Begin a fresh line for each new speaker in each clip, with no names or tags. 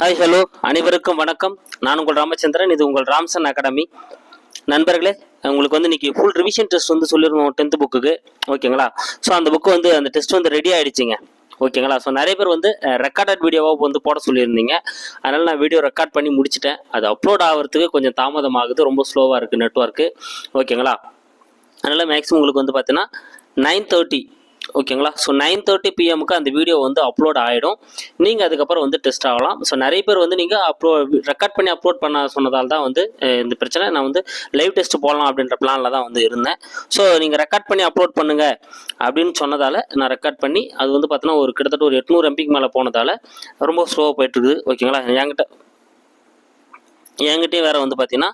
Hi hello அனைவருக்கும் வணக்கம். நான் உங்கள் ராமச்சந்திரன். இது உங்கள் ராம்சன் அகாடமி. நண்பர்களே, உங்களுக்கு வந்து இன்னைக்கு ஃபுல் ரிவிஷன் டெஸ்ட் வந்து சொல்லியிருந்தோம் 10th புக்குக்கு. ஓகேங்களா? ஸோ அந்த புக்கு வந்து அந்த டெஸ்ட் வந்து ரெடி ஆகிடுச்சிங்க. ஓகேங்களா? ஸோ நிறைய பேர் வந்து ரெக்கார்டட் வீடியோவாக வந்து போட சொல்லியிருந்தீங்க. அதனால் நான் வீடியோ ரெக்கார்ட் பண்ணி முடிச்சிட்டேன். அது அப்லோட் ஆகிறதுக்கு கொஞ்சம் தாமதமாகுது, ரொம்ப ஸ்லோவாக இருக்குது நெட்ஒர்க்கு. ஓகேங்களா? அதனால் மேக்ஸிமம் உங்களுக்கு வந்து பார்த்தீங்கன்னா 9:30 ஓகேங்களா? ஸோ 9:30 PM அந்த வீடியோ வந்து அப்லோட் ஆகிடும். நீங்கள் அதுக்கப்புறம் வந்து டெஸ்ட் ஆகலாம். ஸோ நிறைய பேர் வந்து நீங்கள் ரெக்கார்ட் பண்ணி அப்லோட் பண்ண சொன்னதால் தான் வந்து இந்த பிரச்சனை. நான் வந்து லைவ் டெஸ்ட் போடலாம் அப்படின்ற பிளானில் தான் வந்து இருந்தேன். ஸோ நீங்கள் ரெக்கார்ட் பண்ணி அப்லோட் பண்ணுங்கள் அப்படின்னு சொன்னதால் நான் ரெக்கார்ட் பண்ணி அது வந்து பார்த்தீங்கன்னா கிட்டத்தட்ட ஒரு 800 MBக்கு மேலே போனதால் ரொம்ப ஸ்லோவாக போயிட்டுருக்குது. ஓகேங்களா? என்கிட்டயும் வேறு வந்து பார்த்தீங்கன்னா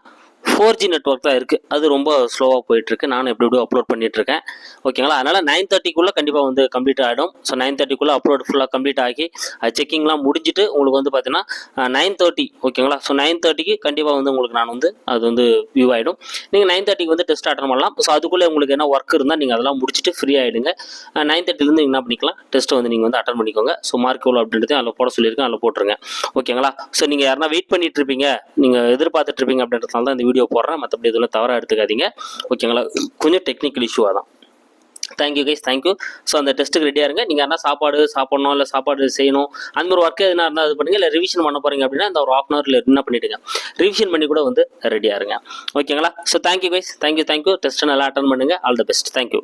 4G நெட்ஒர்க் தான் இருக்குது. அது ரொம்ப ஸ்லோவாக போயிட்டுருக்கு. நானும் எப்படியோ அப்லோட் பண்ணிகிட்ருக்கேன். ஓகேங்களா? அதனால் 9:30க்குள்ளே கண்டிப்பாக வந்து கம்ப்ளீட் ஆகிடும். ஸோ 9:30க்குள்ளே அப்லோட் ஃபுல்லாக கம்ப்ளீட் ஆகி அது செக்கிங்லாம் முடிஞ்சுட்டு உங்களுக்கு வந்து பார்த்தீங்கன்னா 9:30 ஓகேங்களா? ஸோ 9:30க்கு கண்டிப்பாக வந்து உங்களுக்கு நான் வந்து அது வந்து வியூ ஆகிடும். நீங்கள் 9:30க்கு வந்து டெஸ்ட் அட்டன் பண்ணலாம். ஸோ அதுக்குள்ளே உங்களுக்கு என்ன ஒர்க் இருந்தால் நீங்கள் அதெல்லாம் முடிச்சுட்டு ஃப்ரீ ஆகிடுங்க. 9:30லேருந்து என்ன பண்ணிக்கலாம், டெஸ்ட்டை வந்து நீங்கள் வந்து அட்டன் பண்ணிக்கோங்க. ஸோ மார்க் எவ்வளோ அப்படின்றது அதில் போட சொல்லியிருக்கேன், அதில் போட்டுருங்க. ஓகேங்களா? ஸோ நீங்கள் யாருன்னா வெயிட் பண்ணிட்டு இருப்பீங்க, நீங்கள் எதிர்பார்த்துட்டு இருப்பீங்க அப்படின்றதுனால தான் இந்த வீடியோ போடுறேன். மற்றபடி இதெல்லாம் தவறாக எடுத்துக்காதீங்க. ஓகேங்களா? கொஞ்சம் டெக்னிக்கல் இஷ்யூவாக தான். Thank you guys, thank you. ஸோ அந்த டெஸ்ட்டுக்கு ரெடியாக இருங்க. நீங்கள் என்ன சாப்பாடு சாப்பிட்ணும், இல்லை சாப்பாடு செய்யணும், அந்த மாதிரி ஒர்க்கு எதுனா இருந்தால் அது பண்ணுங்கள். இல்லை ரிவிஷன் பண்ண போகிறீங்க அப்படின்னா இந்த ஒரு 1/2 hour என்ன பண்ணிவிடுங்க, ரிவிஷன் பண்ணி கூட வந்து ரெடியாக இருங்க. ஓகேங்களா? So thank you guys, thank you. டெஸ்ட்டை நல்லா அட்டன் பண்ணுங்கள். All the best. தேங்க்யூ.